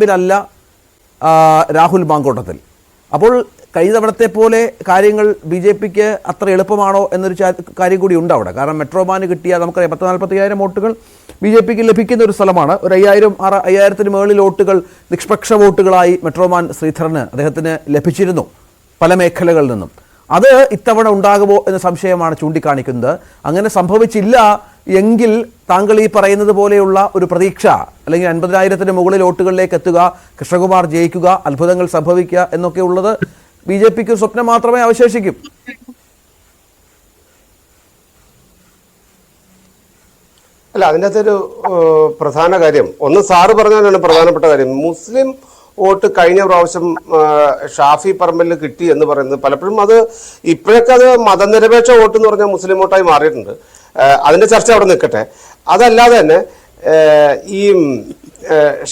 ല്ല രാഹുൽ മാങ്കൂട്ടത്തിൽ. അപ്പോൾ കഴിഞ്ഞ തവണത്തെ പോലെ കാര്യങ്ങൾ ബി ജെ പിക്ക് അത്ര എളുപ്പമാണോ എന്നൊരു കാര്യം കൂടി ഉണ്ട് അവിടെ. കാരണം മെട്രോമാന് കിട്ടിയ നമുക്കറിയാം 40-45,000 വോട്ടുകൾ ബി ജെ പിക്ക് ലഭിക്കുന്ന ഒരു സ്ഥലമാണ്. ഒരു 5,000-6,000 മുകളിൽ വോട്ടുകൾ നിഷ്പക്ഷ വോട്ടുകളായി മെട്രോമാൻ ശ്രീധരന് അദ്ദേഹത്തിന് ലഭിച്ചിരുന്നു പല മേഖലകളിൽ നിന്നും. അത് ഇത്തവണ ഉണ്ടാകുമോ എന്ന സംശയമാണ് ചൂണ്ടിക്കാണിക്കുന്നത്. അങ്ങനെ സംഭവിച്ചില്ല എങ്കിൽ താങ്കൾ ഈ പറയുന്നത് പോലെയുള്ള ഒരു പ്രതീക്ഷ, അല്ലെങ്കിൽ 50,000-ന് മുകളിൽ വോട്ടുകളിലേക്ക് എത്തുക, കൃഷ്ണകുമാർ ജയിക്കുക, അത്ഭുതങ്ങൾ സംഭവിക്കുക എന്നൊക്കെ ഉള്ളത് ബി ജെ പിക്ക് സ്വപ്നം മാത്രമേ അവശേഷിക്കും. അല്ല, അതിൻ്റെ അകത്തൊരു പ്രധാന കാര്യം, ഒന്ന് സാറ് പറഞ്ഞാലാണ് പ്രധാനപ്പെട്ട കാര്യം. മുസ്ലിം വോട്ട് കഴിഞ്ഞ പ്രാവശ്യം ഷാഫി പറമ്പലിന് കിട്ടി എന്ന് പറയുന്നത് പലപ്പോഴും അത് ഇപ്പോഴൊക്കെ അത് മതനിരപേക്ഷ വോട്ട് എന്ന് പറഞ്ഞാൽ മുസ്ലിം വോട്ടായി മാറിയിട്ടുണ്ട്. അതിന്റെ ചർച്ച അവിടെ നിൽക്കട്ടെ. അതല്ലാതെ തന്നെ ഈ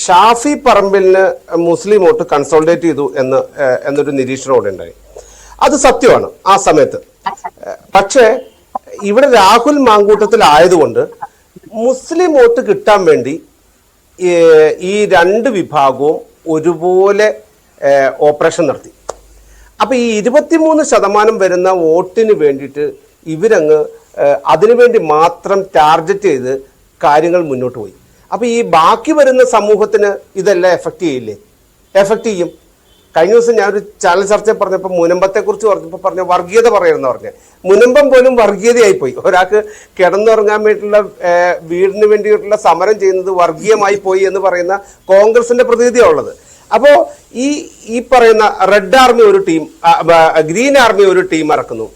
ഷാഫി പറമ്പിലിന് മുസ്ലിം വോട്ട് കൺസോളിഡേറ്റ് ചെയ്തു എന്നൊരു നിരീക്ഷണം അവിടെ ഉണ്ടായി. അത് സത്യമാണ് ആ സമയത്ത്. പക്ഷേ ഇവിടെ രാഹുൽ മാങ്കൂട്ടത്തിലായതുകൊണ്ട് മുസ്ലിം വോട്ട് കിട്ടാൻ വേണ്ടി ഈ രണ്ട് വിഭാഗവും ഒരുപോലെ ഓപ്പറേഷൻ നടത്തി. അപ്പൊ ഈ 23% വരുന്ന വോട്ടിന് വേണ്ടിയിട്ട് ഇവരങ്ങ് അതിനുവേണ്ടി മാത്രം ടാർഗറ്റ് ചെയ്ത് കാര്യങ്ങൾ മുന്നോട്ട് പോയി. അപ്പൊ ഈ ബാക്കി വരുന്ന സമൂഹത്തിന് ഇതെല്ലാം എഫക്റ്റ് ചെയ്യില്ലേ? എഫക്റ്റ് ചെയ്യും. കഴിഞ്ഞ ദിവസം ഞാനൊരു ചാനൽ ചർച്ചയിൽ പറഞ്ഞപ്പോൾ മുനമ്പത്തെ കുറിച്ച് പറഞ്ഞപ്പോൾ പറഞ്ഞ വർഗീയത പറയുന്ന പറഞ്ഞ മുനമ്പം പോലും വർഗീയതയായിപ്പോയി. ഒരാൾക്ക് കിടന്നുറങ്ങാൻ വേണ്ടിയിട്ടുള്ള വീടിന് വേണ്ടിയിട്ടുള്ള സമരം ചെയ്യുന്നത് വർഗീയമായി പോയി എന്ന് പറയുന്ന കോൺഗ്രസിന്റെ പ്രതീതിയാണ് ഉള്ളത്. അപ്പോ ഈ പറയുന്ന റെഡ് ആർമി ഒരു ടീം, ഗ്രീൻ ആർമി ഒരു ടീം ഇറക്കുന്നു,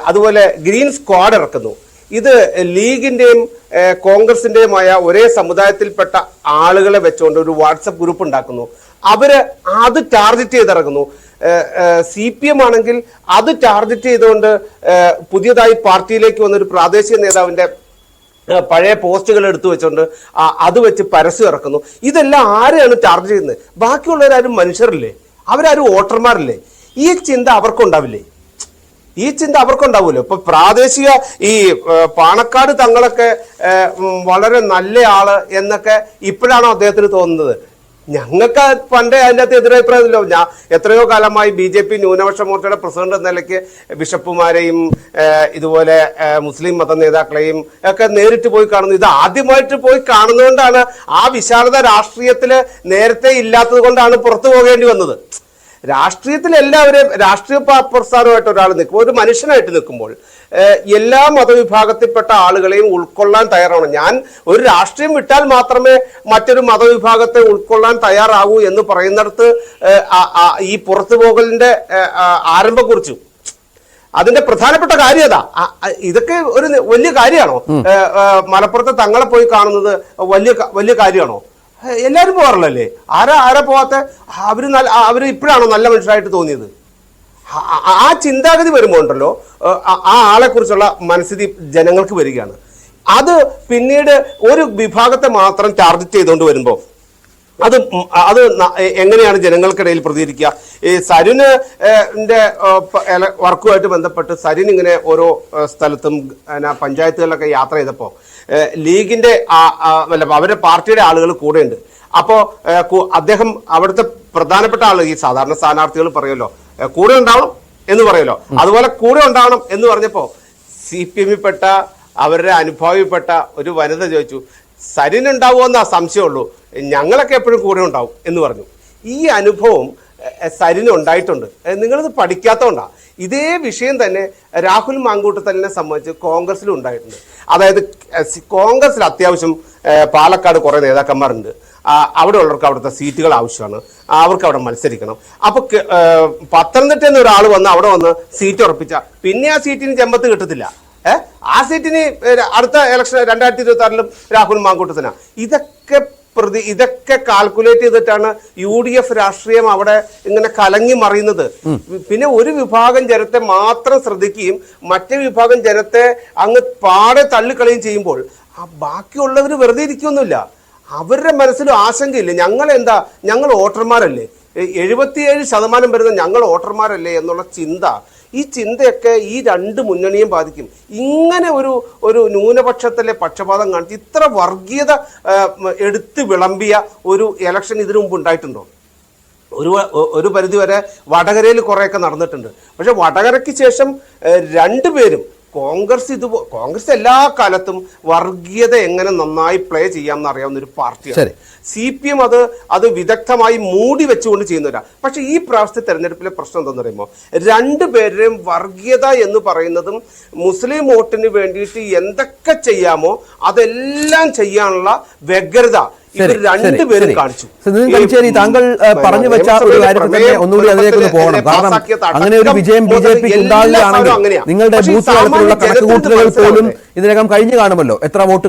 അതുപോലെ ഗ്രീൻ സ്ക്വാഡ് ഇറക്കുന്നു. ഇത് ലീഗിന്റെയും കോൺഗ്രസിന്റെയുമായ ഒരേ സമുദായത്തിൽപ്പെട്ട ആളുകളെ വെച്ചുകൊണ്ട് ഒരു വാട്സപ്പ് ഗ്രൂപ്പ് ഉണ്ടാക്കുന്നു. അവര് അത് ടാർഗറ്റ് ചെയ്തിറങ്ങുന്നു. CPM ആണെങ്കിൽ അത് ടാർഗറ്റ് ചെയ്തുകൊണ്ട് പുതിയതായി പാർട്ടിയിലേക്ക് വന്നൊരു പ്രാദേശിക നേതാവിന്റെ പഴയ പോസ്റ്റുകൾ എടുത്തു വെച്ചുകൊണ്ട് അത് വെച്ച് പരസ്യം ഇറക്കുന്നു. ഇതെല്ലാം ആരെയാണ് ടാർഗറ്റ് ചെയ്യുന്നത്? ബാക്കിയുള്ളവരാരും മനുഷ്യരില്ലേ? അവരാരും വോട്ടർമാരില്ലേ? ഈ ചിന്ത അവർക്കുണ്ടാവില്ലേ? ഈ ചിന്ത അവർക്കുണ്ടാവുമല്ലോ. ഇപ്പൊ പ്രാദേശിക ഈ പാണക്കാട് തങ്ങളൊക്കെ വളരെ നല്ല ആള് എന്നൊക്കെ ഇപ്പോഴാണോ അദ്ദേഹത്തിന് തോന്നുന്നത്? ഞങ്ങൾക്ക് പണ്ടേ അതിൻ്റെ അകത്ത് എതിരഭിപ്രായമല്ലോ. ഞാൻ എത്രയോ കാലമായി BJP ന്യൂനപക്ഷ മോർച്ചയുടെ പ്രസിഡന്റ് എന്ന നിലയ്ക്ക് ബിഷപ്പുമാരെയും ഇതുപോലെ മുസ്ലിം മത നേതാക്കളെയും ഒക്കെ നേരിട്ട് പോയി കാണുന്നു. ഇത് ആദ്യമായിട്ട് പോയി കാണുന്നതുകൊണ്ടാണ്, ആ വിശാലത രാഷ്ട്രീയത്തില് നേരത്തെ ഇല്ലാത്തത് കൊണ്ടാണ് പുറത്തു പോകേണ്ടി വന്നത്. രാഷ്ട്രീയത്തിൽ എല്ലാവരെയും രാഷ്ട്രീയ പ്രസ്ഥാനമായിട്ട് ഒരാൾ നിൽക്കുമ്പോൾ, ഒരു മനുഷ്യനായിട്ട് നിൽക്കുമ്പോൾ എല്ലാ മതവിഭാഗത്തിൽപ്പെട്ട ആളുകളെയും ഉൾക്കൊള്ളാൻ തയ്യാറാണ്. ഞാൻ ഒരു രാഷ്ട്രീയം വിട്ടാൽ മാത്രമേ മറ്റൊരു മതവിഭാഗത്തെ ഉൾക്കൊള്ളാൻ തയ്യാറാകൂ എന്ന് പറയുന്നിടത്ത് ഈ പുറത്തുപോകലിന്റെ ആരംഭം കുറിച്ചു. അതിന്റെ പ്രധാനപ്പെട്ട കാര്യം അതാ. ഇതൊക്കെ ഒരു വലിയ കാര്യമാണോ? മലപ്പുറത്തെ തങ്ങളെ പോയി കാണുന്നത് വലിയ കാര്യമാണോ? എല്ലാവരും പോകാറില്ലല്ലേ? ആരാ പോവാത്ത? അവര് ഇപ്പോഴാണോ നല്ല മനുഷ്യരായിട്ട് തോന്നിയത്? ആ ചിന്താഗതി വരുമ്പോൾ ഉണ്ടല്ലോ, ആ ആളെ കുറിച്ചുള്ള മനസ്ഥിതി ജനങ്ങൾക്ക് വരികയാണ്. അത് പിന്നീട് ഒരു വിഭാഗത്തെ മാത്രം ടാർഗറ്റ് ചെയ്തുകൊണ്ട് വരുമ്പോൾ അത് എങ്ങനെയാണ് ജനങ്ങൾക്കിടയിൽ പ്രതികരിക്കുക? ഈ സരിന്റെ വർക്കുമായിട്ട് ബന്ധപ്പെട്ട് സരിൻ ഇങ്ങനെ ഓരോ സ്ഥലത്തും പഞ്ചായത്തുകളിലൊക്കെ യാത്ര ചെയ്തപ്പോൾ ലീഗിന്റെ അവരുടെ പാർട്ടിയുടെ ആളുകൾ കൂടെയുണ്ട്. അപ്പോൾ അദ്ദേഹം അവിടുത്തെ പ്രധാനപ്പെട്ട ആളുകൾ, ഈ സാധാരണ സ്ഥാനാർത്ഥികൾ പറയുമല്ലോ കൂടെ ഉണ്ടാവണം എന്ന് പറയുമല്ലോ, അതുപോലെ കൂടെ ഉണ്ടാവണം എന്ന് പറഞ്ഞപ്പോൾ CPM-പ്പെട്ട അവരുടെ അനുഭാവിപ്പെട്ട ഒരു വനിത ചോദിച്ചു, സരിനുണ്ടാവുമെന്നാ സംശയമുള്ളൂ, ഞങ്ങളൊക്കെ എപ്പോഴും കൂടെ ഉണ്ടാവും എന്ന് പറഞ്ഞു. ഈ അനുഭവം സരിന് ഉണ്ടായിട്ടുണ്ട്. നിങ്ങളിത് പഠിക്കാത്തതുകൊണ്ടാണ്. ഇതേ വിഷയം തന്നെ രാഹുൽ മാങ്കൂട്ടത്തലിനെ സംബന്ധിച്ച് കോൺഗ്രസിലും ഉണ്ടായിട്ടുണ്ട്. അതായത് കോൺഗ്രസിൽ അത്യാവശ്യം പാലക്കാട് കുറേ നേതാക്കന്മാരുണ്ട്. അവിടെ ഉള്ളവർക്ക് അവിടുത്തെ സീറ്റുകൾ ആവശ്യമാണ്, അവർക്ക് അവിടെ മത്സരിക്കണം. അപ്പൊ പത്തനംതിട്ടയിൽ നിന്ന് ഒരാൾ വന്ന് അവിടെ വന്ന് സീറ്റ് ഉറപ്പിച്ച പിന്നെ ആ സീറ്റിന് ചെമ്പത്ത് കിട്ടത്തില്ല. ആ സീറ്റിന് അടുത്ത ഇലക്ഷൻ 2026-ലും രാഹുൽ മാങ്കൂട്ടത്തിനാ. ഇതൊക്കെ കാൽക്കുലേറ്റ് ചെയ്തിട്ടാണ് UDF രാഷ്ട്രീയം അവിടെ ഇങ്ങനെ കലങ്ങി മറിയുന്നത്. പിന്നെ ഒരു വിഭാഗം ജനത്തെ മാത്രം ശ്രദ്ധിക്കുകയും മറ്റേ വിഭാഗം ജനത്തെ അങ്ങ് പാടെ തള്ളിക്കളയും ചെയ്യുമ്പോൾ ബാക്കിയുള്ളവർ വെറുതെ ഇരിക്കൊന്നുമില്ല. അവരുടെ മനസ്സിലും ആശങ്കയില്ലേ? ഞങ്ങൾ വോട്ടർമാരല്ലേ? 77% വരുന്ന ഞങ്ങൾ വോട്ടർമാരല്ലേ എന്നുള്ള ചിന്ത, ഈ ചിന്തയൊക്കെ ഈ രണ്ട് മുന്നണിയും ബാധിക്കും. ഇങ്ങനെ ഒരു ന്യൂനപക്ഷത്തിലെ പക്ഷപാതം കാണിച്ച് ഇത്ര വർഗീയത എടുത്ത് വിളമ്പിയ ഒരു ഇലക്ഷൻ ഇതിനു മുമ്പ് ഉണ്ടായിട്ടുണ്ടോ? ഒരു പരിധിവരെ വടകരയിൽ കുറേയൊക്കെ നടന്നിട്ടുണ്ട്. പക്ഷെ വടകരയ്ക്ക് ശേഷം രണ്ടുപേരും കോൺഗ്രസ് എല്ലാ കാലത്തും വർഗീയത എങ്ങനെ നന്നായി പ്ലേ ചെയ്യാമെന്ന് അറിയാവുന്ന ഒരു പാർട്ടിയാണ്. CPM അത് വിദഗ്ധമായി മൂടി വെച്ചുകൊണ്ട് ചെയ്യുന്നവരാ. പക്ഷെ ഈ പ്രാവശ്യത്തെ തെരഞ്ഞെടുപ്പിലെ പ്രശ്നം എന്താണെന്ന് പറയുമ്പോൾ രണ്ടുപേരുടെയും വർഗീയത എന്ന് പറയുന്നതും മുസ്ലിം വോട്ടിന് വേണ്ടിയിട്ട് എന്തൊക്കെ ചെയ്യാമോ അതെല്ലാം ചെയ്യാനുള്ള വ്യഗ്രത രണ്ടുപേരും കാണിച്ചു. താങ്കൾ പറഞ്ഞു വെച്ച ഒരു കാര്യത്തിൽ തന്നെ ഒന്നുകൂടി അതിലേക്ക് പോകണം. കാരണം അങ്ങനെ ഒരു വിജയം BJP ഉണ്ടാകുകയാണെങ്കിൽ നിങ്ങളുടെ ബൂത്ത് തലത്തിലുള്ള കണക്കുകൂട്ടലുകൾ പോലും ഇതിനകം കഴിഞ്ഞു കാണുമല്ലോ. എത്ര വോട്ട്